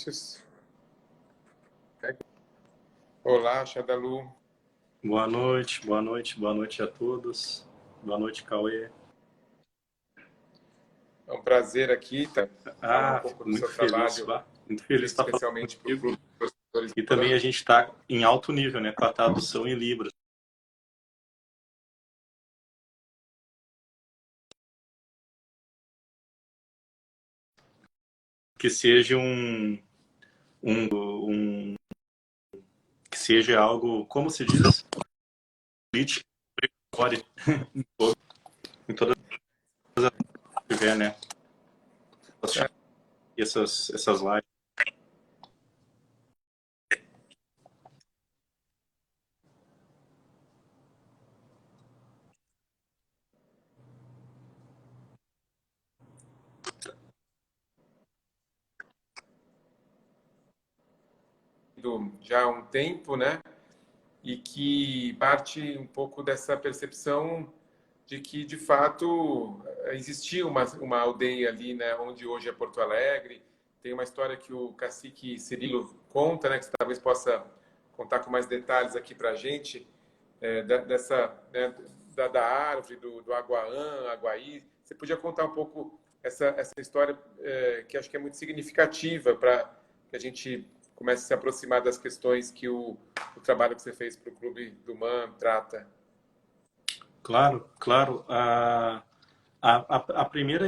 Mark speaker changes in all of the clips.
Speaker 1: Vinícius. Olá, Shadalu.
Speaker 2: Boa noite a todos. Boa noite, Cauê.
Speaker 1: É um prazer aqui falar um pouco do
Speaker 2: muito
Speaker 1: seu
Speaker 2: feliz,
Speaker 1: trabalho,
Speaker 2: muito feliz de estar falando
Speaker 1: especialmente para o
Speaker 2: contigo.
Speaker 1: Clube de Professores.
Speaker 2: E também a gente está em alto nível, né, com a tradução em Libras. Que seja que seja algo, como se diz, política em todas as que tiver, né? Essas lives.
Speaker 1: Já há um tempo, né? E que parte um pouco dessa percepção de que, de fato, existia uma aldeia ali, né, onde hoje é Porto Alegre. Tem uma história que o cacique Cirilo conta, né, que você talvez possa contar com mais detalhes aqui para a gente, dessa, né, da árvore, do Aguaã, Aguaí. Você podia contar um pouco essa história que acho que é muito significativa para que a gente comece a se aproximar das questões que o trabalho que você fez para o Clube do MAN trata.
Speaker 2: Claro. A primeira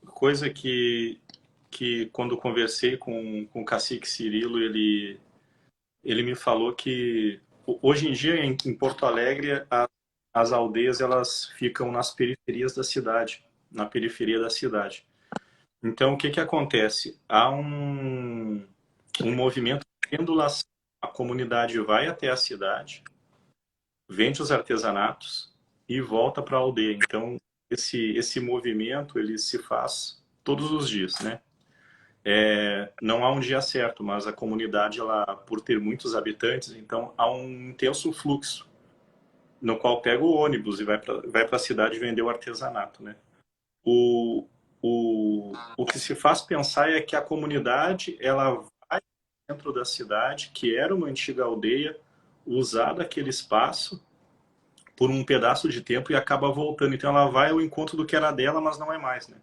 Speaker 2: coisa que quando conversei com o cacique Cirilo, ele me falou que hoje em dia em Porto Alegre as aldeias elas ficam nas periferias da cidade, na periferia da cidade. Então o que acontece? Há um movimento de pendulação. A comunidade vai até a cidade, vende os artesanatos e volta para a aldeia. Então esse movimento ele se faz todos os dias, né? Não há um dia certo, mas a comunidade, ela, por ter muitos habitantes, então há um intenso fluxo, no qual pega o ônibus e vai para a cidade vender o artesanato, né? O que se faz pensar é que a comunidade, ela vai dentro da cidade, que era uma antiga aldeia, usar daquele espaço por um pedaço de tempo e acaba voltando. Então ela vai ao encontro do que era dela, mas não é mais, né?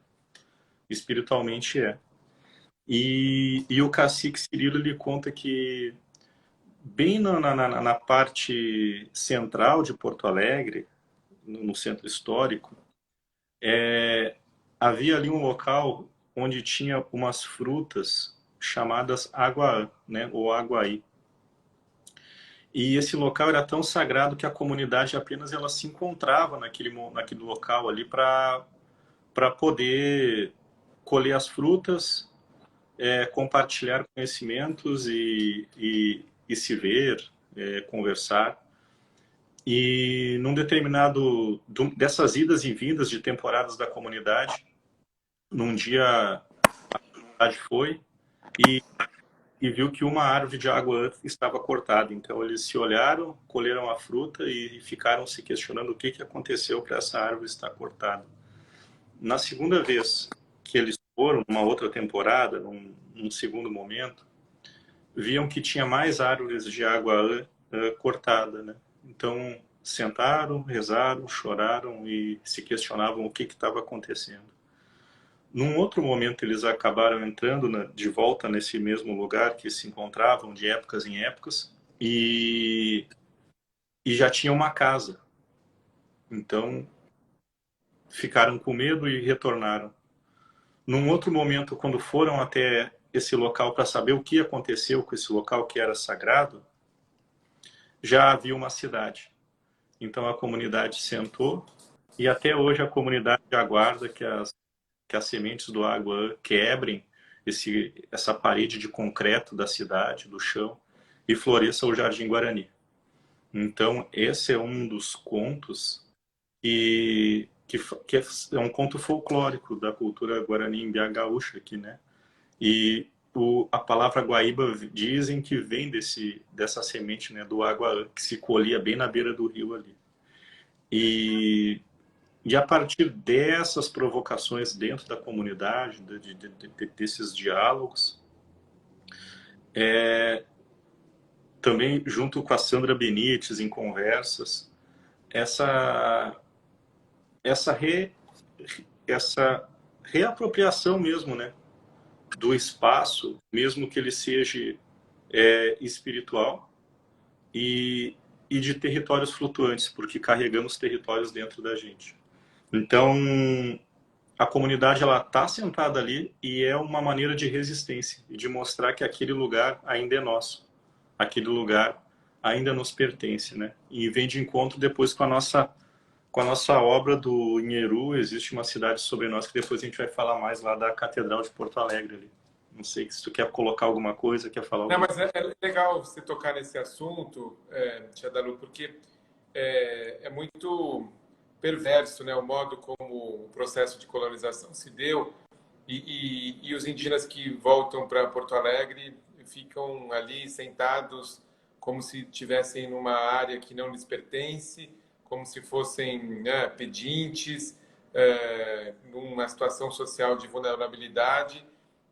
Speaker 2: Espiritualmente é. E o cacique Cirilo, ele conta que bem na parte central de Porto Alegre, no centro histórico, havia ali um local onde tinha umas frutas chamadas aguaã, né, ou aguaí. E esse local era tão sagrado que a comunidade apenas ela se encontrava naquele local ali para poder colher as frutas, compartilhar conhecimentos e se ver, conversar. E num determinado dessas idas e vindas de temporadas da comunidade, num dia a comunidade foi e viu que uma árvore de água estava cortada. Então eles se olharam, colheram a fruta e ficaram se questionando o que aconteceu para essa árvore estar cortada. Na segunda vez que eles foram, numa outra temporada, num segundo momento, viam que tinha mais árvores de água cortada, né? Então sentaram, rezaram, choraram e se questionavam o que estava acontecendo. Num outro momento eles acabaram entrando de volta nesse mesmo lugar que se encontravam de épocas em épocas e já tinha uma casa. Então ficaram com medo e retornaram. Num outro momento, quando foram até esse local para saber o que aconteceu com esse local que era sagrado, já havia uma cidade. Então a comunidade sentou e até hoje a comunidade aguarda que as sementes do água quebrem essa parede de concreto da cidade, do chão, e floresça o Jardim Guarani. Então esse é um dos contos que é um conto folclórico da cultura guarani gaúcha aqui, né? E a palavra guaíba dizem que vem dessa semente, né, do água que se colhia bem na beira do rio ali. E a partir dessas provocações dentro da comunidade, desses diálogos, Também junto com a Sandra Benites em conversas, essa, essa, re, essa reapropriação mesmo, né, do espaço, mesmo que ele seja espiritual, e, e de territórios flutuantes, porque carregamos territórios dentro da gente. Então, a comunidade ela está sentada ali e é uma maneira de resistência e de mostrar que aquele lugar ainda é nosso, aquele lugar ainda nos pertence, né? E vem de encontro depois com a nossa obra do Nheru, existe uma cidade sobre nós que depois a gente vai falar mais lá da Catedral de Porto Alegre ali. Não sei se tu quer colocar alguma coisa, quer falar
Speaker 1: Não,
Speaker 2: alguma
Speaker 1: mas é legal você tocar nesse assunto, Tia Dalu, porque é muito perverso, né, o modo como o processo de colonização se deu e os indígenas que voltam para Porto Alegre ficam ali sentados como se estivessem numa área que não lhes pertence, como se fossem, né, pedintes, numa situação social de vulnerabilidade.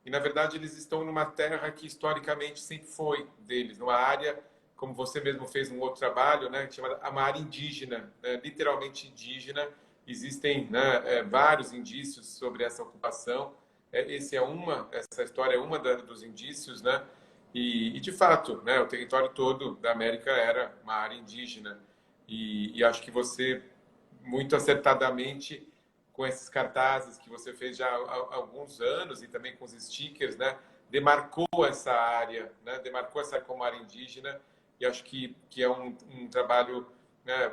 Speaker 1: E, na verdade, eles estão numa terra que historicamente sempre foi deles, numa área, como você mesmo fez um outro trabalho, né, chamada uma área indígena, né, literalmente indígena. Existem, né, vários indícios sobre essa ocupação. Essa história é uma dos indícios, né? De fato, né, o território todo da América era uma área indígena. E acho que você, muito acertadamente, com esses cartazes que você fez já há alguns anos e também com os stickers, né, demarcou essa área, né, demarcou essa como área indígena. E acho que é um trabalho, né,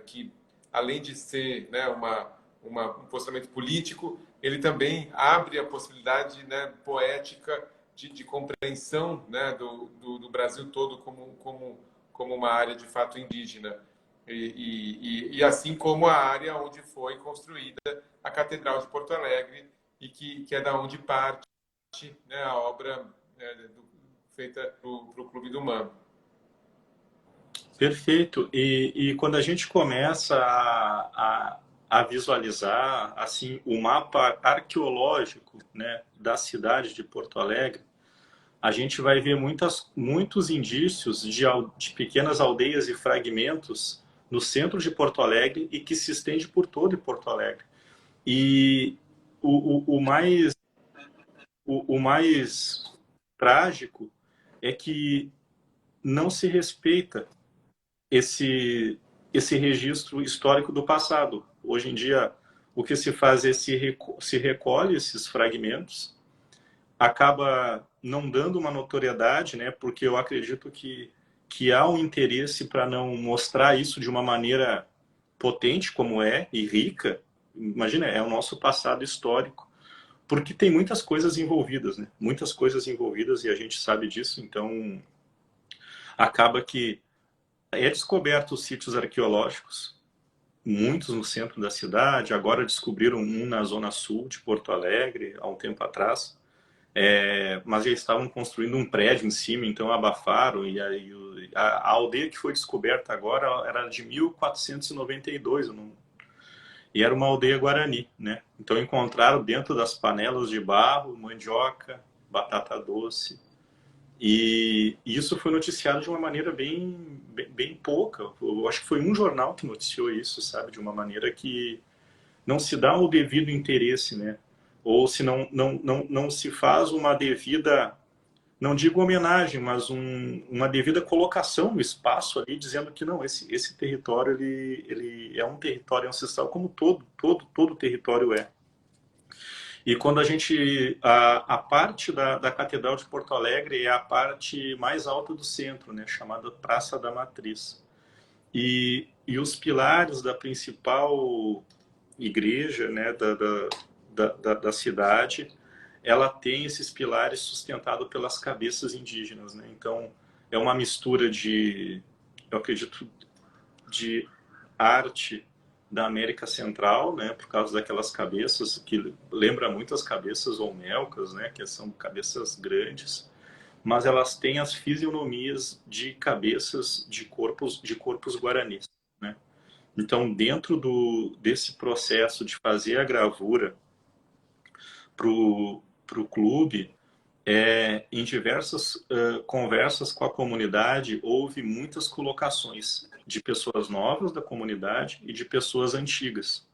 Speaker 1: que, além de ser, né, um posicionamento político, ele também abre a possibilidade, né, poética de compreensão, né, do Brasil todo como uma área de fato indígena. E assim como a área onde foi construída a Catedral de Porto Alegre e que é da onde parte, né, a obra, né, feita para o Clube do MAM.
Speaker 2: Perfeito. E quando a gente começa a visualizar assim o mapa arqueológico, né, da cidade de Porto Alegre, a gente vai ver muitos indícios de pequenas aldeias e fragmentos no centro de Porto Alegre e que se estende por todo Porto Alegre. E o mais trágico é que não se respeita esse, esse registro histórico do passado. Hoje em dia, o que se faz é se recolhe esses fragmentos, acaba não dando uma notoriedade, né? Porque eu acredito que há um interesse para não mostrar isso de uma maneira potente como é e rica. Imagina, é o nosso passado histórico, porque tem muitas coisas envolvidas, né? Muitas coisas envolvidas e a gente sabe disso, então acaba que é descoberto os sítios arqueológicos, muitos no centro da cidade, agora descobriram um na zona sul de Porto Alegre, há um tempo atrás, mas já estavam construindo um prédio em cima, então abafaram, e aí a aldeia que foi descoberta agora era de 1492, e era uma aldeia guarani, né? Então encontraram dentro das panelas de barro, mandioca, batata doce, e isso foi noticiado de uma maneira bem pouca. Eu acho que foi um jornal que noticiou isso, sabe? De uma maneira que não se dá o devido interesse, né? Ou se não se faz uma devida, não digo homenagem, mas uma devida colocação no espaço ali, dizendo que não, esse território ele é um território ancestral, como todo território é. E quando a parte da Catedral de Porto Alegre é a parte mais alta do centro, né, chamada Praça da Matriz. E os pilares da principal igreja, né, da cidade, ela tem esses pilares sustentados pelas cabeças indígenas, né? Então, é uma mistura eu acredito, de arte da América Central, né, por causa daquelas cabeças que lembra muito as cabeças olmecas, né, que são cabeças grandes, mas elas têm as fisionomias de cabeças de corpos guaranis, né? Então, dentro desse processo de fazer a gravura para o clube, Em diversas conversas com a comunidade, houve muitas colocações de pessoas novas da comunidade e de pessoas antigas.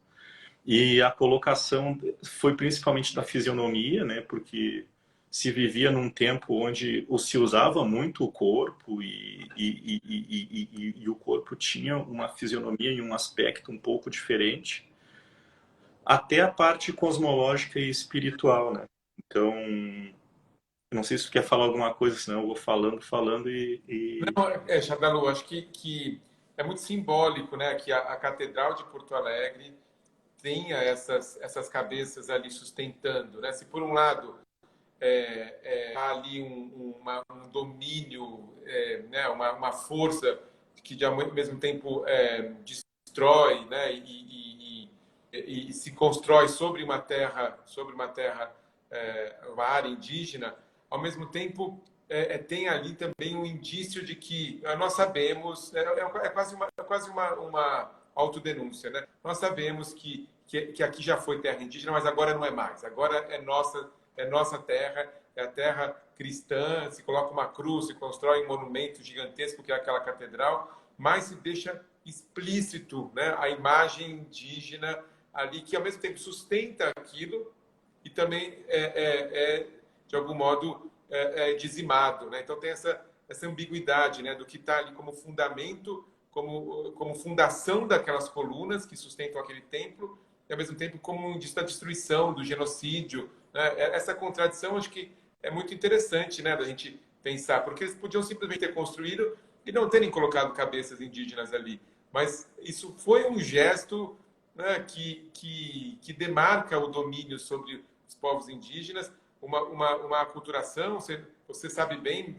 Speaker 2: E a colocação foi principalmente da fisionomia, né? Porque se vivia num tempo onde se usava muito o corpo e o corpo tinha uma fisionomia e um aspecto um pouco diferente, até a parte cosmológica e espiritual, né? Então, não sei se tu quer falar alguma coisa, senão eu vou falando
Speaker 1: Não, Chadalu, acho que é muito simbólico, né, que a Catedral de Porto Alegre tenha essas cabeças ali sustentando, né? Se por um lado há ali um domínio, né, uma força que ao mesmo tempo destrói, né, e se constrói sobre uma área indígena, ao mesmo tempo tem ali também um indício de que nós sabemos, é quase uma autodenúncia, né? Nós sabemos que aqui já foi terra indígena, mas agora não é mais. Agora é nossa terra, é a terra cristã, se coloca uma cruz, se constrói um monumento gigantesco que é aquela catedral, mas se deixa explícito, né, a imagem indígena ali, que ao mesmo tempo sustenta aquilo e também de algum modo, dizimado. Né? Então tem essa ambiguidade, né, do que está ali como fundamento, como fundação daquelas colunas que sustentam aquele templo, e ao mesmo tempo como um indício da destruição, do genocídio. Né? Essa contradição acho que é muito interessante, né, da gente pensar, porque eles podiam simplesmente ter construído e não terem colocado cabeças indígenas ali. Mas isso foi um gesto, né, que demarca o domínio sobre os povos indígenas, uma aculturação. Você sabe bem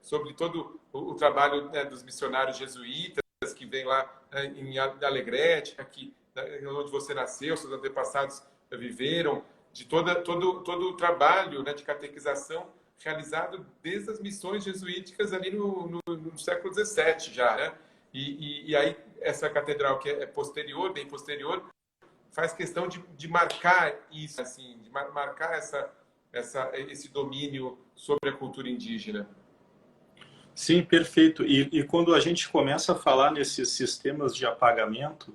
Speaker 1: sobre todo o trabalho, né, dos missionários jesuítas que vem lá em Alegrete, aqui onde você nasceu, seus antepassados viveram, de todo o trabalho, né, de catequização realizado desde as missões jesuíticas ali no século XVII já, né? E aí essa catedral que é posterior, bem posterior, faz questão de marcar isso, assim, de marcar esse domínio sobre a cultura indígena.
Speaker 2: Sim, perfeito. E quando a gente começa a falar nesses sistemas de apagamento,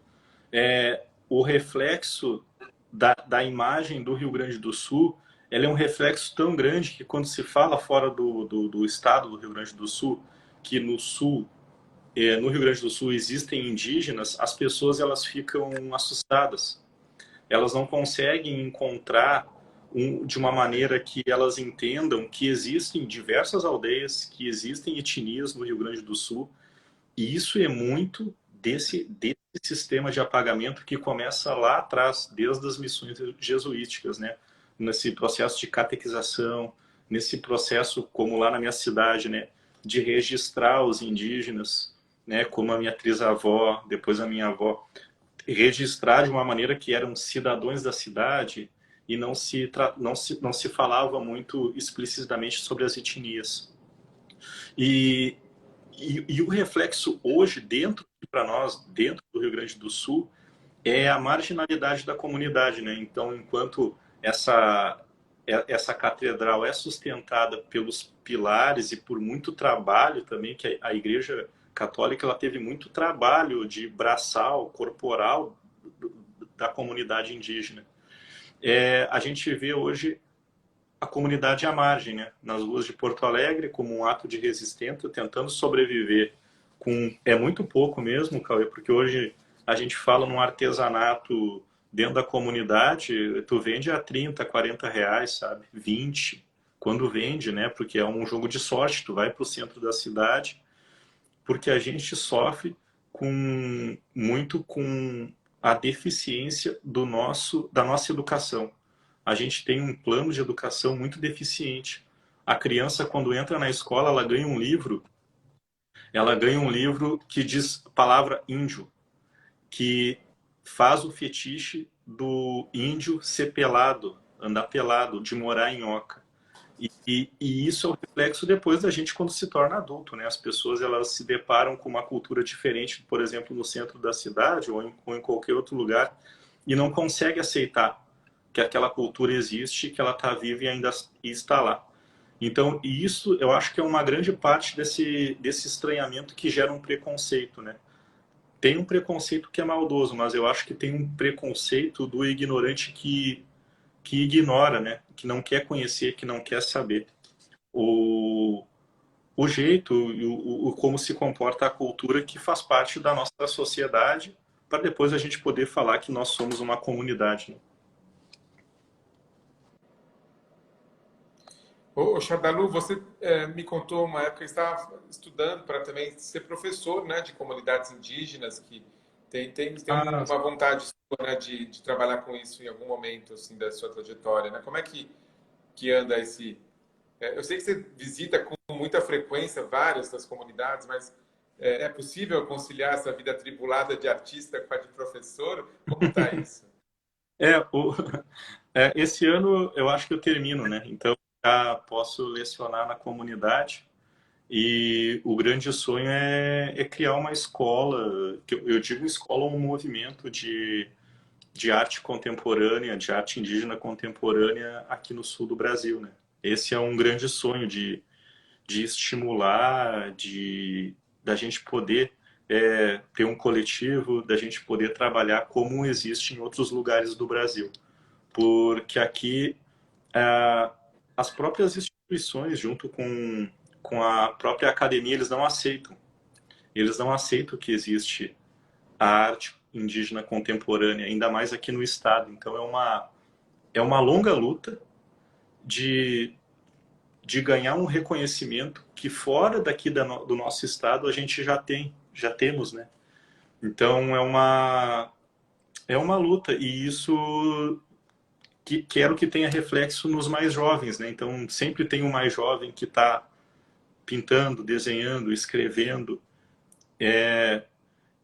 Speaker 2: o reflexo da imagem do Rio Grande do Sul, ela é um reflexo tão grande que quando se fala fora do estado do Rio Grande do Sul, que no sul, no Rio Grande do Sul existem indígenas, as pessoas elas ficam assustadas. Elas não conseguem encontrar de uma maneira que elas entendam que existem diversas aldeias, que existem etnias no Rio Grande do Sul, e isso é muito desse sistema de apagamento que começa lá atrás, desde as missões jesuíticas, né? Nesse processo de catequização, nesse processo, como lá na minha cidade, né, de registrar os indígenas, né, como a minha trisavó, depois a minha avó, registrar de uma maneira que eram cidadãos da cidade e não se falava muito explicitamente sobre as etnias. E o reflexo hoje, para nós, dentro do Rio Grande do Sul, é a marginalidade da comunidade, né? Então, enquanto essa catedral é sustentada pelos pilares e por muito trabalho também, que a Igreja Católica ela teve muito trabalho de braçal, corporal da comunidade indígena. A gente vê hoje a comunidade à margem, né? Nas ruas de Porto Alegre, como um ato de resistência, tentando sobreviver é muito pouco mesmo, Cauê, porque hoje a gente fala num artesanato dentro da comunidade, tu vende a 30, 40 reais, sabe? 20, quando vende, né? Porque é um jogo de sorte, tu vai para o centro da cidade, porque a gente sofre muito com a deficiência da nossa educação. A gente tem um plano de educação muito deficiente. A criança, quando entra na escola, ela ganha um livro que diz a palavra índio, que faz o fetiche do índio ser pelado, andar pelado, de morar em oca. E isso é o reflexo depois da gente quando se torna adulto, né? As pessoas elas se deparam com uma cultura diferente, por exemplo, no centro da cidade ou em qualquer outro lugar, e não consegue aceitar que aquela cultura existe, que ela está viva e ainda está lá. Então, e isso eu acho que é uma grande parte desse estranhamento que gera um preconceito, né? Tem um preconceito que é maldoso, mas eu acho que tem um preconceito do ignorante que ignora, né? Que não quer conhecer, que não quer saber. O, o jeito e como se comporta a cultura que faz parte da nossa sociedade, para depois a gente poder falar que nós somos uma comunidade, né?
Speaker 1: Ô, Chadalu, você me contou uma época que estava estudando para também ser professor, né, de comunidades indígenas, que tem
Speaker 2: Ah,
Speaker 1: uma vontade sua, né, de trabalhar com isso em algum momento assim, da sua trajetória, né? Como é que anda esse... eu sei que você visita com muita frequência várias das comunidades, mas é possível conciliar essa vida atribulada de artista com a de professor? Como está isso?
Speaker 2: é, esse ano eu acho que eu termino, né? Então já posso lecionar na comunidade. E o grande sonho é criar uma escola, que eu digo escola, um movimento de arte contemporânea, de arte indígena contemporânea aqui no sul do Brasil, né? Esse é um grande sonho de estimular, da gente poder ter um coletivo, da gente poder trabalhar como existe em outros lugares do Brasil. Porque aqui é, as próprias instituições, junto com a própria academia, eles não aceitam. Eles não aceitam que existe a arte indígena contemporânea, ainda mais aqui no estado. Então é uma longa luta de, de ganhar um reconhecimento que fora daqui do nosso estado a gente já temos, né? Então é uma luta e isso quero que tenha reflexo nos mais jovens, né? Então sempre tem um mais jovem que está pintando, desenhando, escrevendo.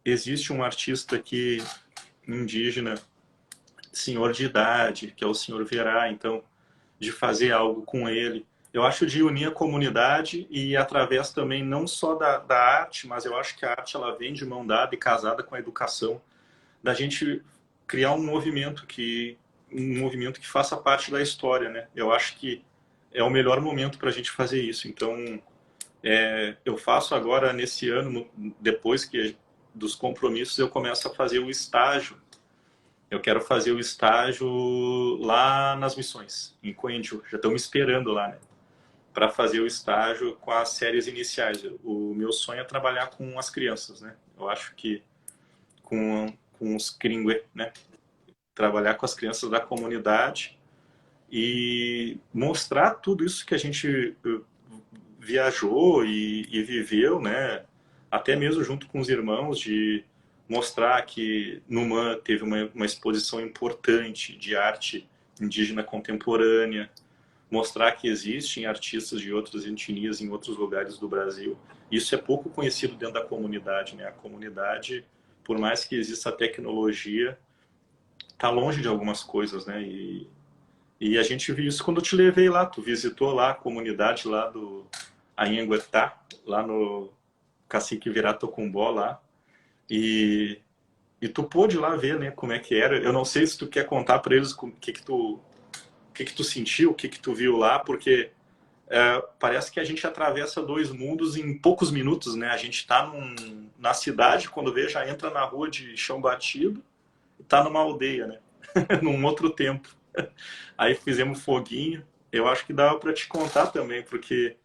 Speaker 2: Existe um artista aqui indígena, senhor de idade, que é o senhor Verá, então de fazer algo com ele. Eu acho de unir a comunidade e através também não só da arte, mas eu acho que a arte ela vem de mão dada e casada com a educação, da gente criar um movimento que faça parte da história, né? Eu acho que é o melhor momento para a gente fazer isso. Então, eu faço agora nesse ano, depois que dos compromissos, eu começo a fazer o estágio. Eu quero fazer o estágio lá nas Missões, em Coenju. Já estão me esperando lá, né? Para fazer o estágio com as séries iniciais. O meu sonho é trabalhar com as crianças, né? Eu acho que com os Kringue, né? Trabalhar com as crianças da comunidade e mostrar tudo isso que a gente viajou e viveu, né? Até mesmo junto com os irmãos, de mostrar que Numã teve uma exposição importante de arte indígena contemporânea, mostrar que existem artistas de outras etnias em outros lugares do Brasil. Isso é pouco conhecido dentro da comunidade, né? A comunidade, por mais que exista tecnologia, está longe de algumas coisas, né? E a gente viu isso quando eu te levei lá, tu visitou lá a comunidade lá do Anhanguetá, lá no Cacique Viratocumbó lá, e, e tu pôde lá ver, né, como é que era. Eu não sei se tu quer contar para eles o que que tu sentiu, o que que tu viu lá, porque parece que a gente atravessa dois mundos em poucos minutos, né? A gente está na cidade, quando vê, já entra na rua de chão batido, e tá numa aldeia, né? Num outro tempo. Aí fizemos foguinho. Eu acho que dava para te contar também, porque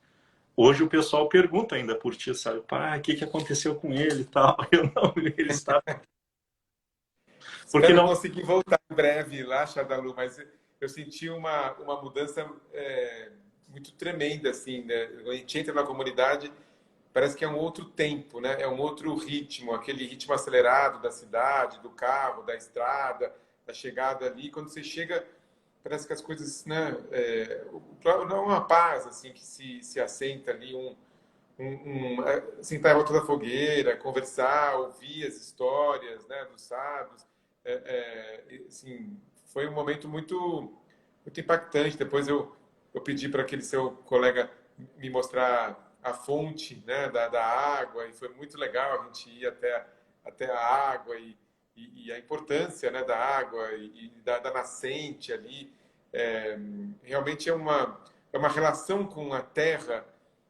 Speaker 2: hoje o pessoal pergunta ainda por ti, sabe? Pá, o que que aconteceu com ele e tal. Eu não, ele está. Porque
Speaker 1: Espero
Speaker 2: não.
Speaker 1: conseguir voltar em breve lá, Shadalu, mas eu senti uma mudança muito tremenda, assim, né? Quando a gente entra na comunidade, parece que é um outro tempo, né? É um outro ritmo, aquele ritmo acelerado da cidade, do carro, da estrada, da chegada ali. Quando você chega, parece que as coisas, né? Não é uma paz, assim, que se assenta ali, sentar em volta da fogueira, conversar, ouvir as histórias, né, dos sábios. Assim, foi um momento muito impactante. Depois eu pedi para aquele seu colega me mostrar a fonte, né, da água, e foi muito legal a gente ir até a água e a importância, né, da água e da nascente ali. Realmente é uma relação com a terra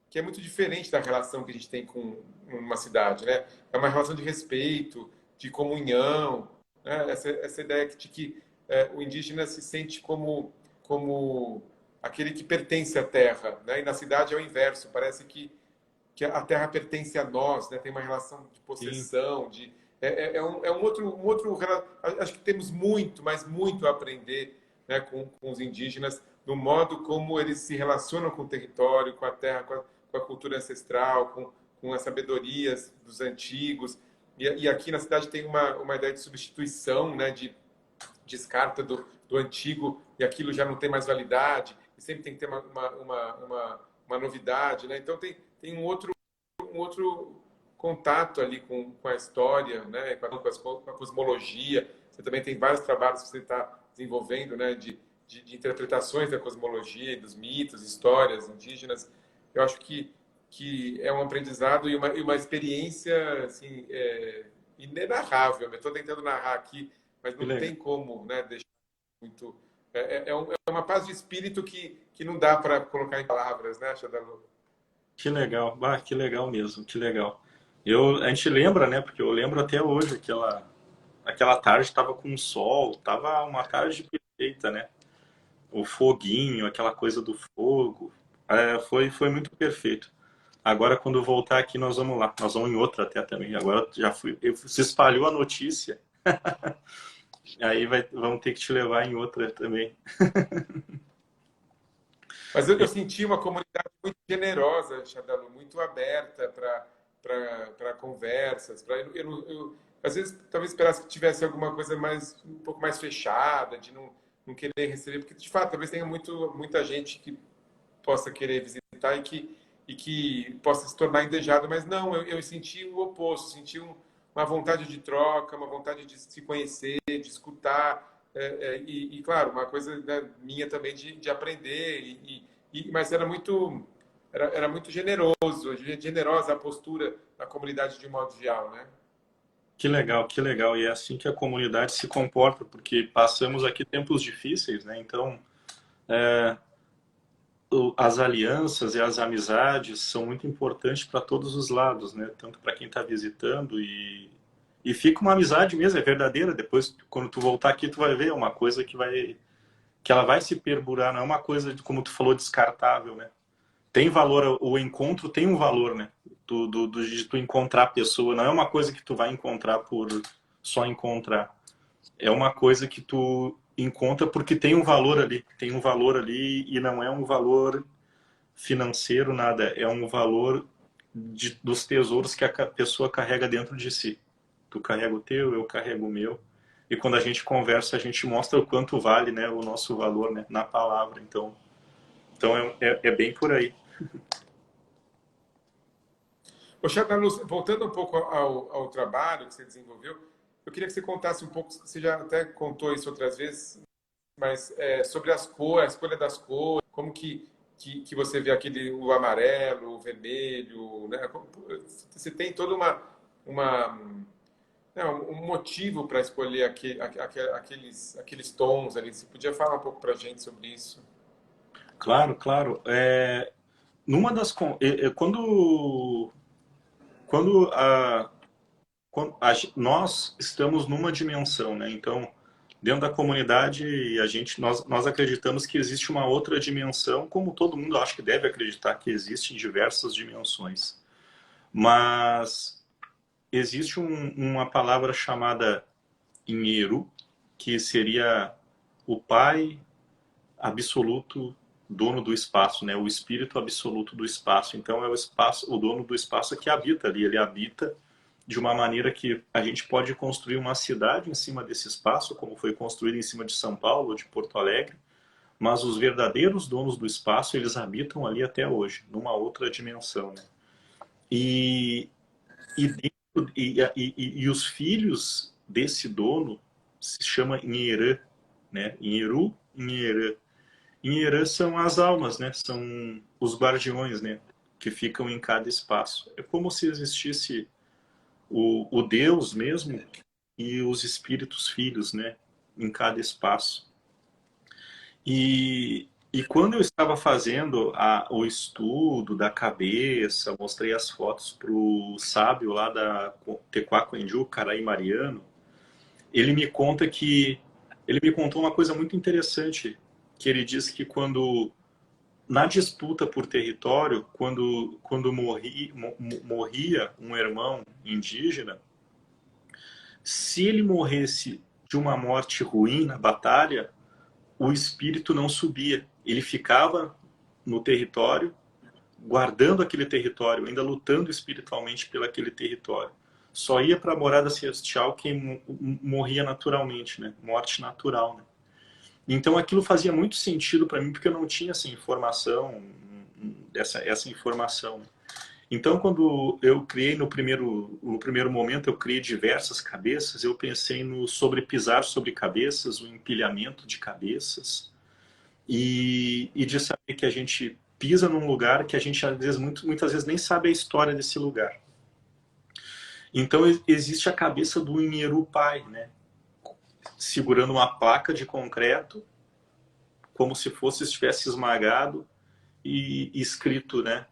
Speaker 1: que é muito diferente da relação que a gente tem com uma cidade, né? É uma relação de respeito, de comunhão, né? Essa ideia de que o indígena se sente como aquele que pertence à terra, né? E na cidade é o inverso, parece que a terra pertence a nós, né? Tem uma relação de
Speaker 2: Sim,
Speaker 1: possessão, um outro. Acho que temos muito, mas muito a aprender, né, com os indígenas, no modo como eles se relacionam com o território, com a terra, com a cultura ancestral, com as sabedorias dos antigos. E aqui na cidade tem uma ideia de substituição, né, de descarta do antigo e aquilo já não tem mais validade, e sempre tem que ter uma novidade, né? Então tem um outro contato ali com a história, né? Com a cosmologia. Você também tem vários trabalhos que você está desenvolvendo, né? De interpretações da cosmologia e dos mitos, histórias indígenas. Eu acho que é um aprendizado e uma experiência assim, inenarrável. Eu estou tentando narrar aqui, mas
Speaker 2: que
Speaker 1: não
Speaker 2: legal.
Speaker 1: tem como, né, deixar muito. É uma paz de espírito que não dá para colocar em palavras, né, Shadalu?
Speaker 2: Que legal, bah, que legal mesmo, que legal. A gente lembra, né? Porque eu lembro até hoje aquela tarde estava com sol, tava uma tarde perfeita, né? O foguinho, aquela coisa do fogo, foi muito perfeito. Agora, quando voltar aqui, nós vamos lá. Nós vamos em outra até também. Agora se espalhou a notícia, aí vamos ter que te levar em outra também.
Speaker 1: Mas eu senti uma comunidade muito generosa, Shadalu, muito aberta para conversas. Às vezes, talvez esperasse que tivesse alguma coisa um pouco mais fechada, de não querer receber, porque, de fato, talvez tenha muita gente que possa querer visitar e que possa se tornar indejado, mas não, eu senti o oposto, senti uma vontade de troca, uma vontade de se conhecer, de escutar, claro, uma coisa, né, minha também de aprender, mas era muito generosa a postura da comunidade de um modo geral, né?
Speaker 2: Que legal, que legal. E é assim que a comunidade se comporta, porque passamos aqui tempos difíceis, né? Então, as alianças e as amizades são muito importantes para todos os lados, né? Tanto para quem está visitando e fica uma amizade mesmo, é verdadeira. Depois, quando tu voltar aqui, tu vai ver, é uma coisa que ela vai se perdurar, não é uma coisa, como tu falou, descartável, né? Tem valor, o encontro tem um valor, né? De tu encontrar a pessoa, não é uma coisa que tu vai encontrar por só encontrar. É uma coisa que tu encontra porque tem um valor ali e não é um valor financeiro, nada, é um valor dos tesouros que a pessoa carrega dentro de si. Tu carrega o teu, eu carrego o meu. E quando a gente conversa, a gente mostra o quanto vale, né, o nosso valor, né, na palavra. Então é bem por aí.
Speaker 1: Poxa, Carlos, voltando um pouco ao trabalho que você desenvolveu, eu queria que você contasse um pouco, você já até contou isso outras vezes, mas sobre as cores, a escolha das cores, como que você vê o amarelo, o vermelho, né? Você tem toda uma, um motivo para escolher aqueles tons ali. Você podia falar um pouco para a gente sobre isso?
Speaker 2: Claro, claro. Numa das quando nós estamos numa dimensão, né? Então, dentro da comunidade, nós acreditamos que existe uma outra dimensão, como todo mundo acho que deve acreditar que existem diversas dimensões. Mas existe uma palavra chamada Inheru, que seria o Pai absoluto, dono do espaço, né? O espírito absoluto do espaço. Então é o espaço, o dono do espaço que habita ali. Ele habita de uma maneira que a gente pode construir uma cidade em cima desse espaço, como foi construído em cima de São Paulo, de Porto Alegre, mas os verdadeiros donos do espaço, eles habitam ali até hoje, numa outra dimensão, né? E, e os filhos desse dono se chama Inherã, né? Inheru, Inherã. Inherã são as almas, né? São os guardiões, né? Que ficam em cada espaço. É como se existisse o Deus mesmo e os espíritos filhos, né? Em cada espaço. E, E quando eu estava fazendo o estudo da cabeça, mostrei as fotos para o sábio lá da Tequaquenju, Carai Mariano, ele me conta que ele me contou uma coisa muito interessante, que ele diz que quando na disputa por território, quando morria um irmão indígena, se ele morresse de uma morte ruim na batalha, o espírito não subia. Ele ficava no território, guardando aquele território, ainda lutando espiritualmente pelo aquele território. Só ia para a morada celestial quem morria naturalmente, né? Morte natural, né? Então aquilo fazia muito sentido para mim, porque eu não tinha essa informação, essa informação. Então, quando eu criei no primeiro momento, eu criei diversas cabeças, eu pensei no sobrepisar sobre cabeças, o empilhamento de cabeças, e de saber que a gente pisa num lugar que a gente, às vezes, muitas vezes, nem sabe a história desse lugar. Então, existe a cabeça do Inheru Pai, né? Segurando uma placa de concreto, como se estivesse esmagado, e escrito, né?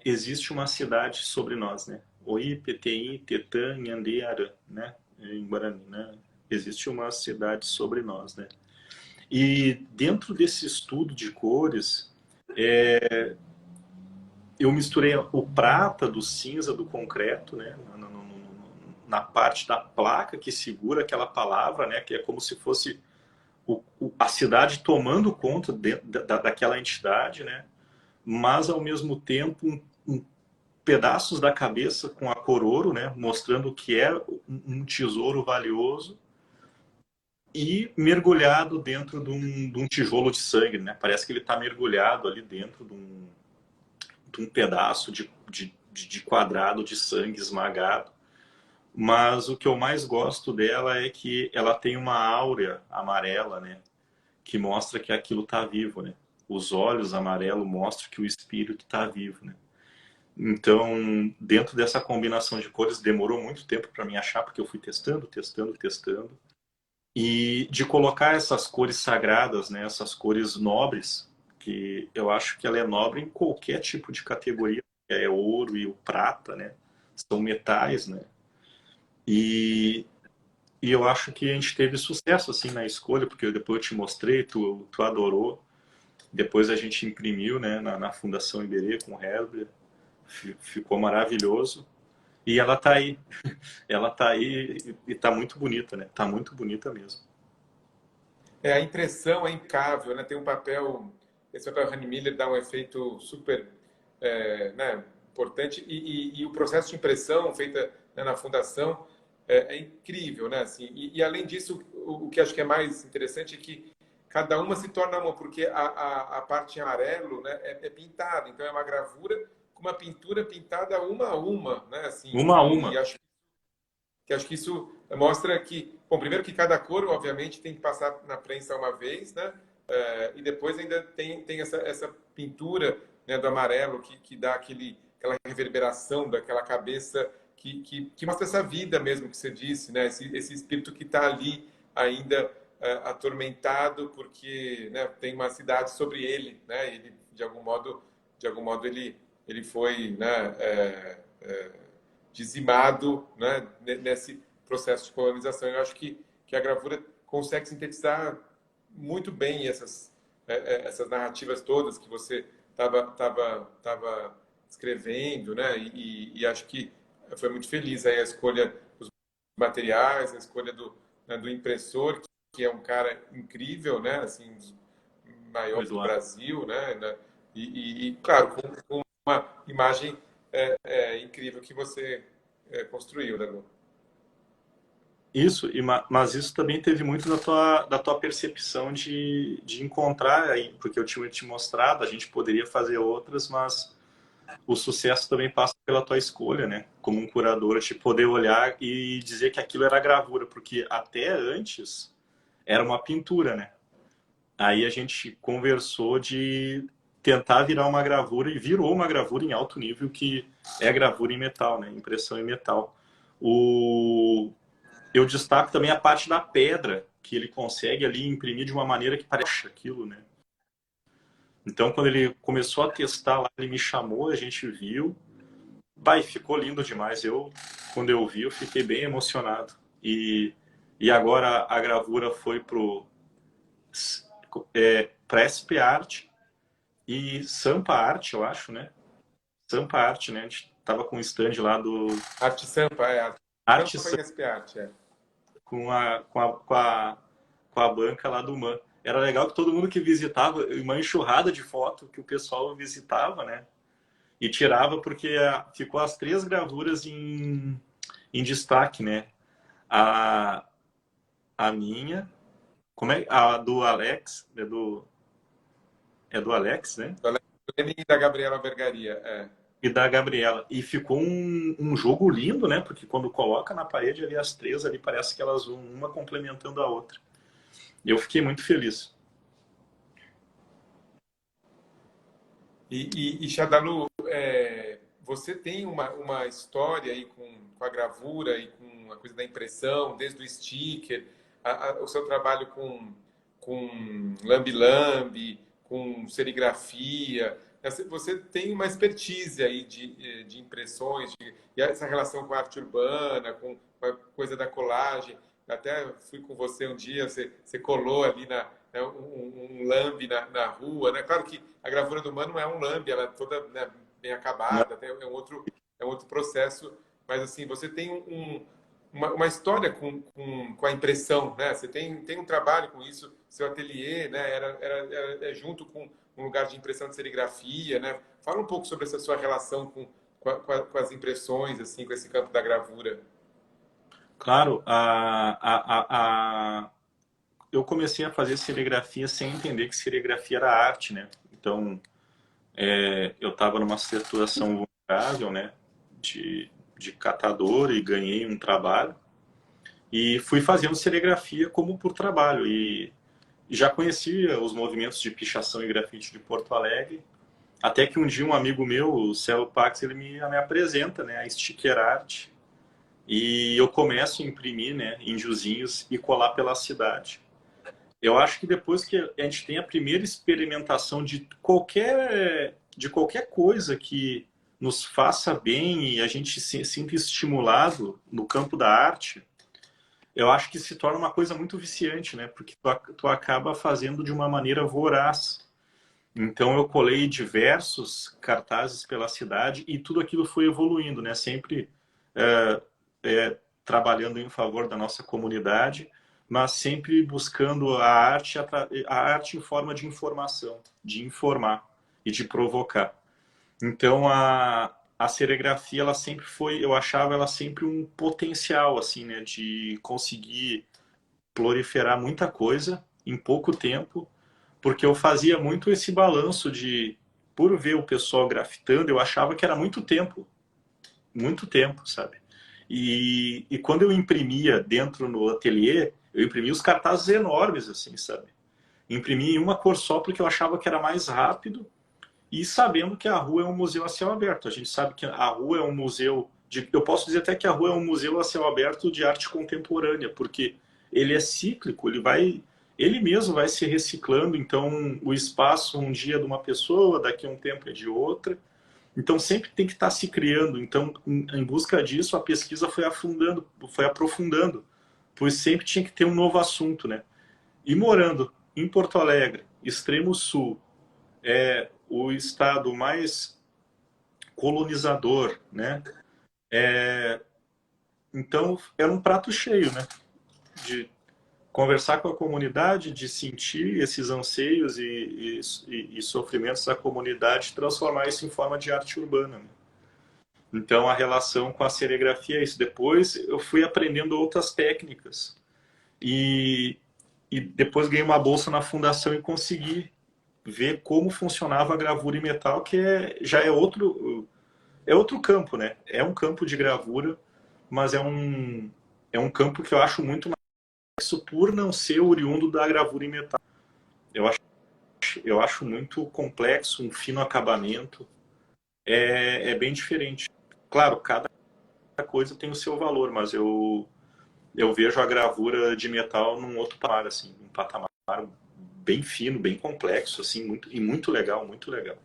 Speaker 2: Existe uma cidade sobre nós, né? Oi, PTI, Tetã, Nhandeara, né? Em Guarani, né? Existe uma cidade sobre nós, né? E dentro desse estudo de cores, eu misturei o prata do cinza do concreto, né? Na parte da placa que segura aquela palavra, né? Que é como se fosse a cidade tomando conta daquela entidade, né? Mas ao mesmo tempo pedaços da cabeça com a cor ouro, né, mostrando que é um tesouro valioso, e mergulhado dentro de um tijolo de sangue, né? Parece que ele está mergulhado ali dentro de um pedaço de quadrado de sangue esmagado. Mas o que eu mais gosto dela é que ela tem uma áurea amarela, né, que mostra que aquilo está vivo, né? Os olhos amarelos mostram que o espírito está vivo, né? Então, dentro dessa combinação de cores, demorou muito tempo para mim achar, porque eu fui testando, testando, testando. E de colocar essas cores sagradas, né, essas cores nobres, que eu acho que ela é nobre em qualquer tipo de categoria, é ouro e o prata, né? São metais, né? E, e eu acho que a gente teve sucesso assim na escolha, porque depois eu te mostrei, tu adorou. Depois a gente imprimiu, né, na Fundação Iberê com o Herbert. Ficou maravilhoso. E ela tá aí. Ela tá aí e tá muito bonita, né? Tá muito bonita mesmo.
Speaker 1: A impressão é impecável, né? Tem um papel, esse papel Honey Miller dá um efeito super, né, importante e o processo de impressão feita, né, na fundação é incrível, né? Assim, além disso, o que acho que é mais interessante é que cada uma se torna uma, porque a parte em amarelo, né, é pintada, então é uma gravura com uma pintura pintada uma a uma, né? Assim,
Speaker 2: Uma a
Speaker 1: e
Speaker 2: uma.
Speaker 1: acho que isso mostra que, bom, primeiro que cada cor, obviamente, tem que passar na prensa uma vez, né? E depois ainda tem essa pintura, né, do amarelo que dá aquela reverberação daquela cabeça que mostra essa vida mesmo que você disse, né? Esse espírito que está ali ainda atormentado porque, né, tem uma cidade sobre ele, né? Ele de algum modo ele foi, né, dizimado, né, nesse processo de colonização. Eu acho que a gravura consegue sintetizar muito bem essas narrativas todas que você estava escrevendo, né? E acho que foi muito feliz aí a escolha dos materiais, a escolha né, do impressor, que é um cara incrível, né? Assim, dos maiores do Brasil, né? Claro, com uma imagem incrível que você construiu, Dago.
Speaker 2: Isso, mas isso também teve muito da tua percepção de encontrar aí, porque eu tinha te mostrado, a gente poderia fazer outras, mas o sucesso também passa pela tua escolha, né? Como um curador, de poder olhar e dizer que aquilo era gravura, porque até antes era uma pintura, né? Aí a gente conversou de tentar virar uma gravura e virou uma gravura em alto nível, que é gravura em metal, né? Impressão em metal. Eu destaco também a parte da pedra, que ele consegue ali imprimir de uma maneira que parece aquilo, né? Então, quando ele começou a testar lá, ele me chamou, a gente viu. Bah, e ficou lindo demais. Quando eu vi, eu fiquei bem emocionado. E agora a gravura foi para SP Art e Sampa Art, eu acho, né? Sampa Art, né? A gente tava com um stand lá do
Speaker 1: Arte Sampa, Arte
Speaker 2: Arte
Speaker 1: Sampa e SP Arte, é.
Speaker 2: com a banca lá do MAN. Era legal que todo mundo que visitava, uma enxurrada de foto que o pessoal visitava, né? E tirava porque ficou as 3 gravuras em destaque, né? A, a minha, como é? A do Alex, é do Alex, né?
Speaker 1: Do Alex Leme e da Gabriela Vergaria, é.
Speaker 2: E da Gabriela. E ficou um jogo lindo, né? Porque quando coloca na parede ali as 3 ali, parece que elas vão uma complementando a outra. E eu fiquei muito feliz.
Speaker 1: E Shadalu, você tem uma história aí com a gravura e com a coisa da impressão, desde o sticker, o seu trabalho com lambe-lambe, com serigrafia. Você tem uma expertise aí de impressões, e essa relação com a arte urbana, com a coisa da colagem. Até fui com você um dia, você colou ali um lambe na rua, né? Claro que a gravura do Mano não é um lambe, ela é toda, né, bem acabada, é um outro processo, mas assim, você tem uma história com a impressão, né? Você tem um trabalho com isso, seu ateliê, né? É junto com um lugar de impressão de serigrafia, né? Fala um pouco sobre essa sua relação com as impressões, assim, com esse campo da gravura.
Speaker 2: Claro, eu comecei a fazer serigrafia sem entender que serigrafia era arte, né? Então, eu estava numa situação vulnerável, né? De catador e ganhei um trabalho. E fui fazendo serigrafia como por trabalho. E já conhecia os movimentos de pichação e grafite de Porto Alegre. Até que um dia um amigo meu, o Céu Pax, ele me apresenta, né? A Sticker Art. E eu começo a imprimir, né? Índiozinhos e colar pela cidade. Eu acho que depois que a gente tem a primeira experimentação de qualquer coisa que nos faça bem e a gente se sinta estimulado no campo da arte, eu acho que se torna uma coisa muito viciante, né? Porque tu acaba fazendo de uma maneira voraz. Então eu colei diversos cartazes pela cidade e tudo aquilo foi evoluindo, né? Sempre é, trabalhando em favor da nossa comunidade, mas sempre buscando a arte em forma de informação, de informar e de provocar. Então a serigrafia, ela sempre foi, eu achava ela sempre um potencial, assim, né, de conseguir proliferar muita coisa em pouco tempo, porque eu fazia muito esse balanço por ver o pessoal grafitando, eu achava que era muito tempo, sabe? E quando eu imprimia dentro no ateliê, eu imprimia os cartazes enormes, assim, sabe? Imprimia em uma cor só porque eu achava que era mais rápido e sabendo que a rua é um museu a céu aberto. A gente sabe que a rua é um museu eu posso dizer até que a rua é um museu a céu aberto de arte contemporânea, porque ele é cíclico, ele mesmo vai se reciclando, então o espaço um dia é de uma pessoa, daqui a um tempo é de outra. Então sempre tem que estar se criando. Então, em busca disso, a pesquisa foi aprofundando, pois sempre tinha que ter um novo assunto, né? E morando em Porto Alegre, extremo sul, é o estado mais colonizador, né? Então era um prato cheio, né? De conversar com a comunidade, de sentir esses anseios e sofrimentos da comunidade, transformar isso em forma de arte urbana, né? Então a relação com a serigrafia é isso. Depois eu fui aprendendo outras técnicas e, e depois ganhei uma bolsa na fundação e consegui ver como funcionava a gravura em metal, que já é outro campo, né? É um campo de gravura, mas é um campo que eu acho muito mais complexo por não ser oriundo da gravura em metal. Eu acho, eu acho muito complexo, um fino acabamento. É bem diferente. Claro, cada coisa tem o seu valor, mas eu vejo a gravura de metal num outro patamar, assim, um patamar bem fino, bem complexo, assim, muito legal, muito legal.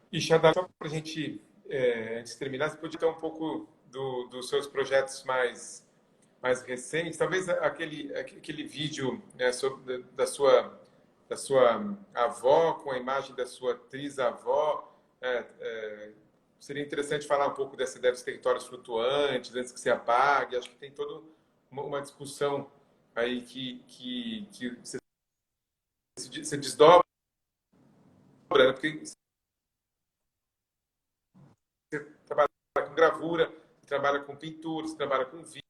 Speaker 1: E, Xadá, só para a gente, antes de terminar, você podia contar um pouco dos seus projetos mais recentes, talvez aquele vídeo, né, da sua avó, com a imagem da sua trisavó. Seria interessante falar um pouco desses territórios flutuantes, antes que se apague. Acho que tem toda uma discussão aí que você desdobra, né? Porque você trabalha com gravura, você trabalha com pintura, você trabalha com vídeo,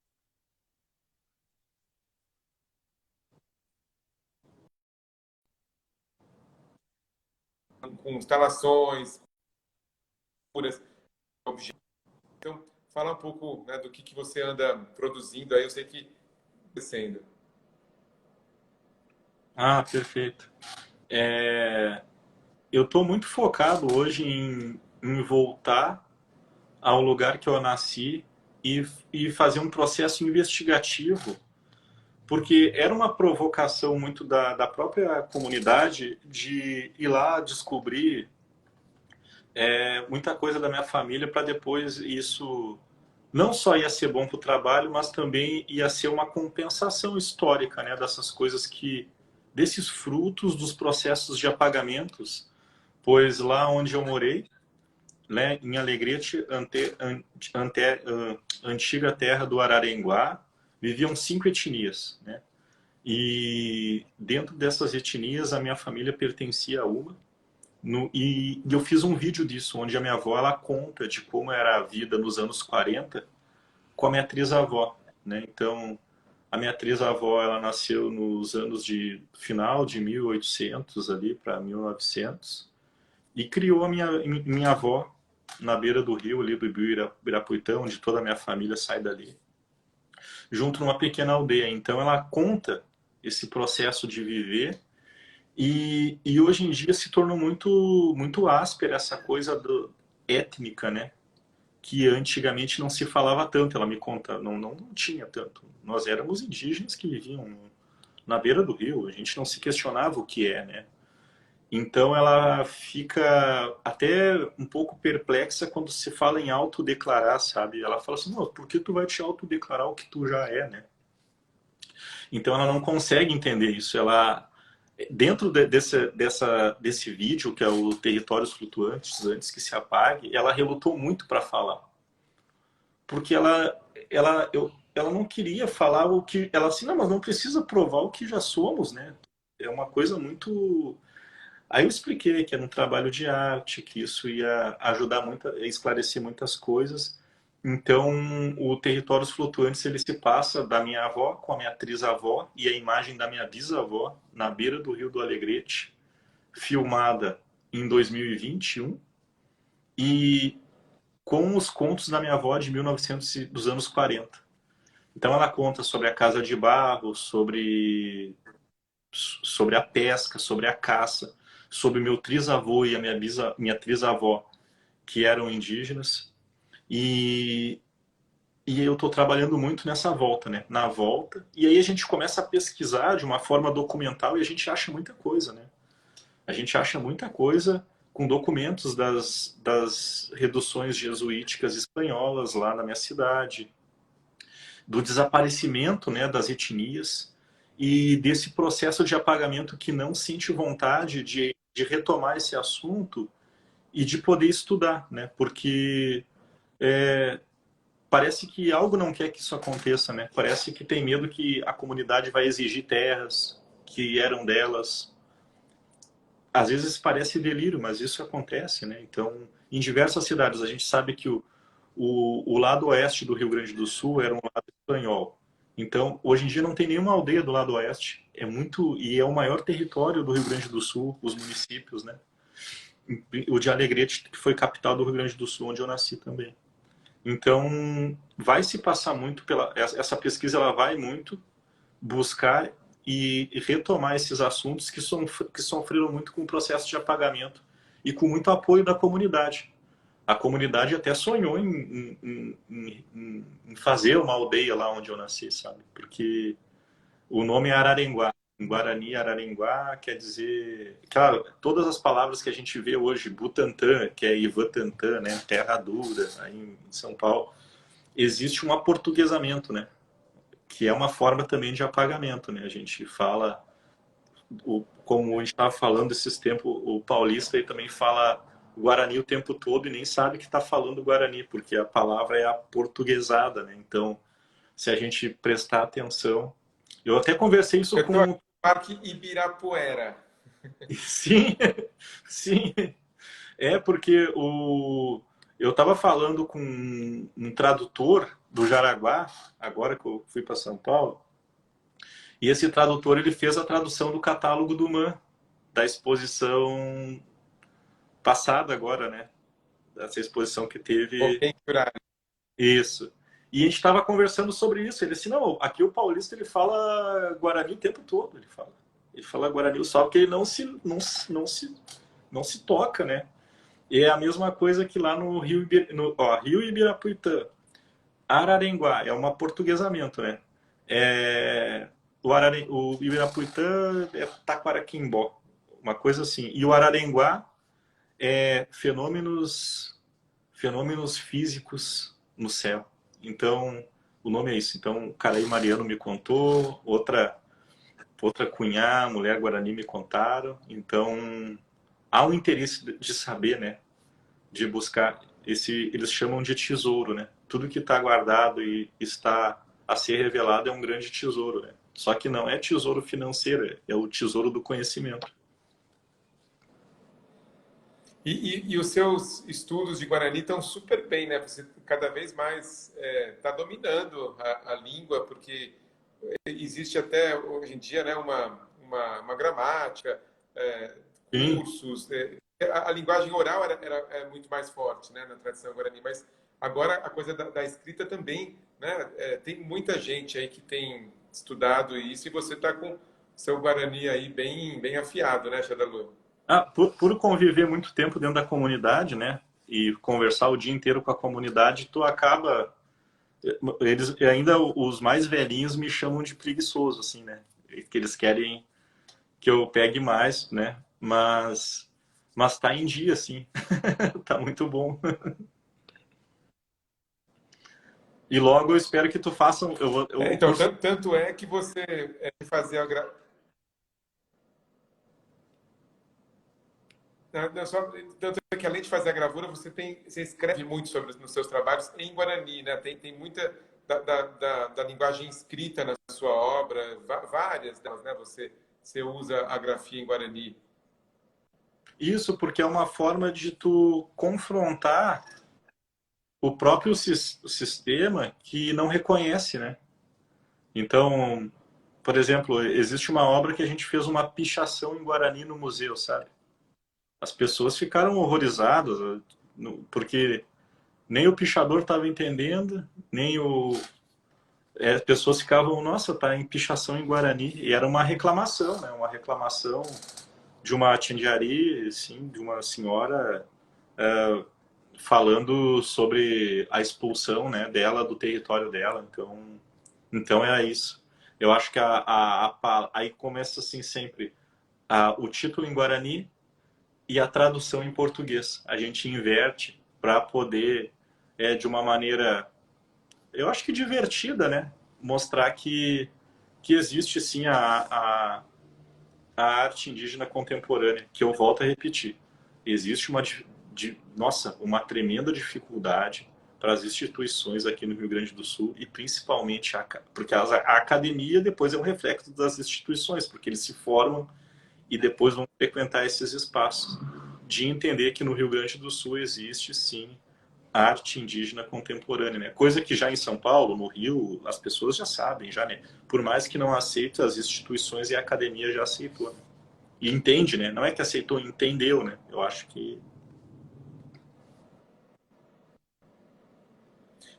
Speaker 1: com instalações, objetos. Então, falar um pouco, né, do que você anda produzindo aí, eu sei que descendo.
Speaker 2: Ah, perfeito. Eu estou muito focado hoje em voltar ao lugar que eu nasci e fazer um processo investigativo, porque era uma provocação muito da própria comunidade de ir lá descobrir muita coisa da minha família para depois isso não só ia ser bom para o trabalho, mas também ia ser uma compensação histórica, né, dessas coisas desses frutos dos processos de apagamentos, pois lá onde eu morei, né, em Alegrete, antiga terra do Araranguá, viviam 5 etnias, né? E dentro dessas etnias a minha família pertencia a uma. E eu fiz um vídeo disso, onde a minha avó ela conta de como era a vida nos anos 40 com a minha trisavó, né? Então, a minha trisavó ela nasceu nos anos de final de 1800 ali para 1900 e criou a minha avó na beira do rio ali do Ibirapuitã, onde toda a minha família sai dali, junto numa pequena aldeia. Então ela conta esse processo de viver e hoje em dia se tornou muito áspera essa coisa étnica, né? Que antigamente não se falava tanto. Ela me conta, não tinha tanto. Nós éramos indígenas que viviam na beira do rio, a gente não se questionava o que é, né? Então ela fica até um pouco perplexa quando se fala em autodeclarar, sabe? Ela fala assim, não, por que tu vai te autodeclarar o que tu já é, né? Então ela não consegue entender isso. Ela, dentro desse vídeo, que é o Territórios Flutuantes, Antes que se apague, ela relutou muito para falar. Porque ela não queria falar o que... Ela assim, não, mas não precisa provar o que já somos, né? É uma coisa muito... Aí eu expliquei que era um trabalho de arte, que isso ia ajudar muito a esclarecer muitas coisas. Então, o Territórios Flutuantes ele se passa da minha avó com a minha trisavó e a imagem da minha bisavó na beira do Rio do Alegrete, filmada em 2021 e com os contos da minha avó de 1900 dos anos 40. Então ela conta sobre a casa de barro, sobre a pesca, sobre a caça, sobre meu trisavô e a minha trisavó, que eram indígenas. E, e eu estou trabalhando muito nessa volta, né? Na volta. E aí a gente começa a pesquisar de uma forma documental e a gente acha muita coisa, né? A gente acha muita coisa com documentos das reduções jesuíticas espanholas lá na minha cidade, do desaparecimento, né, das etnias e desse processo de apagamento que não sente vontade de retomar esse assunto e de poder estudar, né? Porque parece que algo não quer que isso aconteça, né? Parece que tem medo que a comunidade vai exigir terras que eram delas. Às vezes parece delírio, mas isso acontece, né? Então, em diversas cidades, a gente sabe que o lado oeste do Rio Grande do Sul era um lado espanhol. Então, hoje em dia não tem nenhuma aldeia do lado oeste. E é o maior território do Rio Grande do Sul, os municípios, né? O de Alegrete, que foi capital do Rio Grande do Sul, onde eu nasci também. Então, vai se passar muito essa pesquisa, ela vai muito buscar e retomar esses assuntos que sofreram muito com o processo de apagamento e com muito apoio da comunidade. A comunidade até sonhou em fazer uma aldeia lá onde eu nasci, sabe? Porque o nome é Ararenguá. Em Guarani, Ararenguá quer dizer... Claro, todas as palavras que a gente vê hoje, Butantã, que é Ivatantã, né? Terra dura, aí em São Paulo, existe um aportuguesamento, né? Que é uma forma também de apagamento, né? A gente fala, como a gente estava falando esses tempos, o paulista aí também fala Guarani o tempo todo e nem sabe que está falando Guarani, porque a palavra é aportuguesada, né? Então, se a gente prestar atenção... Eu até conversei isso
Speaker 1: Eu estou aqui
Speaker 2: com...
Speaker 1: no Parque Ibirapuera.
Speaker 2: Sim, sim. É porque eu estava falando com um tradutor do Jaraguá, agora que eu fui para São Paulo, e esse tradutor ele fez a tradução do catálogo do MAN, da exposição passada agora, né? Dessa exposição que teve
Speaker 1: Bem curado.
Speaker 2: isso. E a gente estava conversando sobre isso. Ele disse, não, aqui o paulista ele fala Guarani o tempo todo. Ele fala Guarani, só que ele não se toca, né? E é a mesma coisa que lá no Rio, Rio Ibirapuitã. Ararenguá é um aportuguesamento, né? O Ibirapuitã é Taquaraquimbó, uma coisa assim. E o Ararenguá é fenômenos físicos no céu. Então, o nome é isso. Então, o Caraí Mariano me contou, outra cunhá, mulher Guarani me contaram. Então, há um interesse de saber, né? De buscar eles chamam de tesouro, né? Tudo que está guardado e está a ser revelado é um grande tesouro, né? Só que não é tesouro financeiro, é o tesouro do conhecimento.
Speaker 1: E os seus estudos de Guarani estão super bem, né? Você cada vez mais está dominando a língua, porque existe até hoje em dia, né, uma gramática,
Speaker 2: Sim,
Speaker 1: cursos. A linguagem oral era muito mais forte, né, na tradição guarani, mas agora a coisa da escrita também, né? Tem muita gente aí que tem estudado isso e você está com seu Guarani aí bem afiado, né, Xadalu?
Speaker 2: por conviver muito tempo dentro da comunidade, né? E conversar o dia inteiro com a comunidade, tu acaba... Eles, ainda os mais velhinhos me chamam de preguiçoso, assim, né? Que eles querem que eu pegue mais, né? Mas tá em dia, assim. Tá muito bom. E logo eu espero que tu faça o
Speaker 1: Então,
Speaker 2: curso.
Speaker 1: tanto é que você fazia não, tanto é que além de fazer a gravura, você escreve muito sobre nos seus trabalhos em Guarani, né? Tem muita da linguagem escrita na sua obra, várias delas, né? Você usa a grafia em Guarani.
Speaker 2: Isso porque é uma forma de tu confrontar o próprio sistema que não reconhece, né? Então, por exemplo, existe uma obra que a gente fez uma pichação em Guarani no museu, sabe? As pessoas ficaram horrorizadas, porque nem o pichador estava entendendo, nem o... As pessoas ficavam, nossa, tá em pichação em Guarani. E era uma reclamação, né? Uma reclamação de uma tindiari, assim, de uma senhora falando sobre a expulsão, né, dela do território dela. Então é isso. Eu acho que aí começa assim sempre o título em Guarani e a tradução em português. A gente inverte para poder, de uma maneira, eu acho que divertida, né, mostrar que existe sim a arte indígena contemporânea, que eu volto a repetir. Existe uma tremenda dificuldade para as instituições aqui no Rio Grande do Sul e principalmente porque a academia depois é um reflexo das instituições, porque eles se formam e depois vão frequentar esses espaços, de entender que no Rio Grande do Sul existe sim arte indígena contemporânea, né? Coisa que já em São Paulo, no Rio, as pessoas já sabem, já, né? Por mais que não aceitem, as instituições e a academia já aceitou, né? E entende, né? Não é que aceitou, entendeu, né? Eu acho que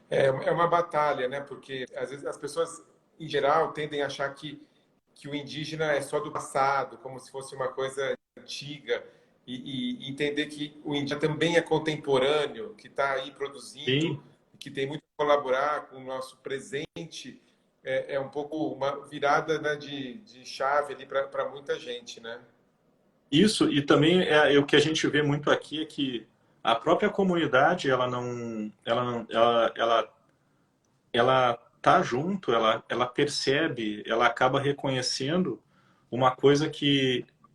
Speaker 1: É uma batalha, né? Porque às vezes as pessoas, em geral, tendem a achar que o indígena é só do passado, como se fosse uma coisa antiga. e entender que o indígena também é contemporâneo, que está aí
Speaker 2: Sim.
Speaker 1: produzindo, que tem muito a colaborar com o nosso presente, é um pouco uma virada, né, de chave ali para muita gente, né?
Speaker 2: Isso, e também o que a gente vê muito aqui é que a própria comunidade, ela tá junto, ela percebe, ela acaba reconhecendo uma coisa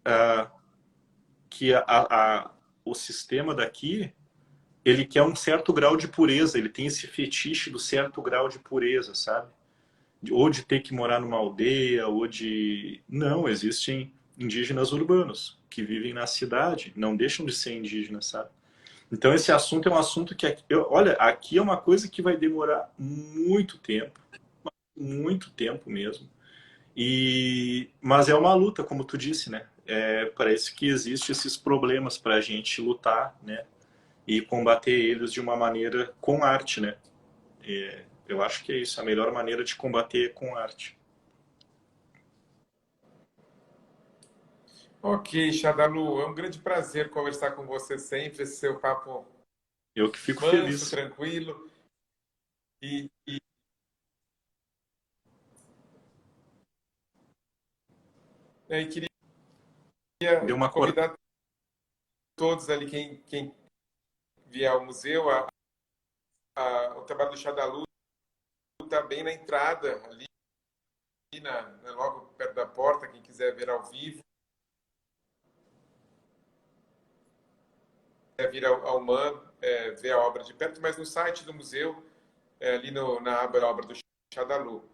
Speaker 2: ah, que o sistema daqui, ele quer um certo grau de pureza, ele tem esse fetiche do certo grau de pureza, sabe? Ou de ter que morar numa aldeia, ou de... Não, existem indígenas urbanos que vivem na cidade, não deixam de ser indígenas, sabe? Então esse assunto é um assunto que, olha, aqui é uma coisa que vai demorar muito tempo mesmo. Mas é uma luta, como tu disse, né? Parece que existe esses problemas para a gente lutar, né? E combater eles de uma maneira com arte, né? Eu acho que é isso, a melhor maneira de combater é com arte.
Speaker 1: Ok, Shadalu, é um grande prazer conversar com você sempre, esse seu papo
Speaker 2: Eu que fico
Speaker 1: manso,
Speaker 2: feliz.
Speaker 1: tranquilo. E queria
Speaker 2: Deu uma cortada.
Speaker 1: convidar todos ali, quem vier ao museu, o trabalho do Shadalu está bem na entrada, ali logo perto da porta, quem quiser ver ao vivo, vir ao MAN, ver a obra de perto, mas no site do museu, ali na aba da obra do Shadalu.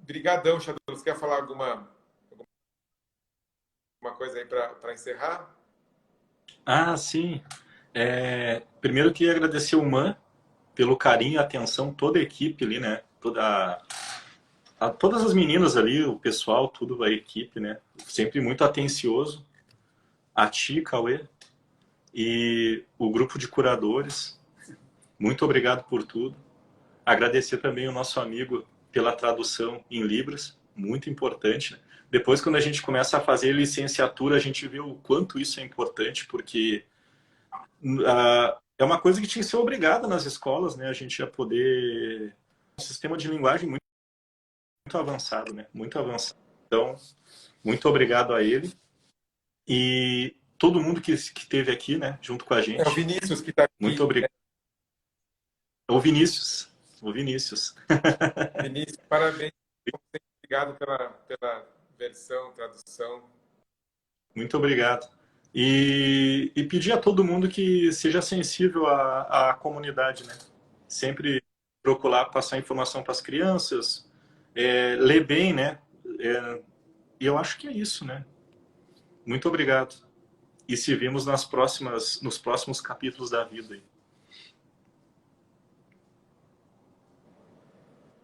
Speaker 1: Brigadão, Shadalu. Você quer falar alguma coisa aí para encerrar?
Speaker 2: Ah, sim. Primeiro eu queria agradecer o Man pelo carinho e atenção, toda a equipe ali, né? Todas as meninas ali, o pessoal, tudo a equipe, né? Sempre muito atencioso. A ti, Cauê, e o grupo de curadores. Muito obrigado por tudo. Agradecer também o nosso amigo pela tradução em Libras, muito importante, né? Depois, quando a gente começa a fazer licenciatura, a gente vê o quanto isso é importante, porque é uma coisa que tinha que ser obrigada nas escolas, né? A gente ia poder... Um sistema de linguagem muito avançado, né? Muito avançado. Então, muito obrigado a ele. E todo mundo que esteve aqui, né? Junto com a
Speaker 1: É o
Speaker 2: gente.
Speaker 1: Vinícius que está
Speaker 2: Muito
Speaker 1: aqui.
Speaker 2: obrigado. O Vinícius. O Vinícius.
Speaker 1: Vinícius, parabéns. Obrigado pela versão, tradução.
Speaker 2: Muito obrigado. E pedir a todo mundo que seja sensível à comunidade, né? Sempre procurar passar informação para as crianças, ler bem, né? E eu acho que é isso, né? Muito obrigado. E se vemos nos próximos capítulos da vida aí.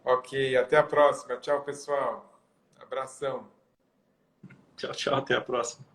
Speaker 1: Ok, até a próxima. Tchau, pessoal. Abração.
Speaker 2: Tchau, tchau, até a próxima.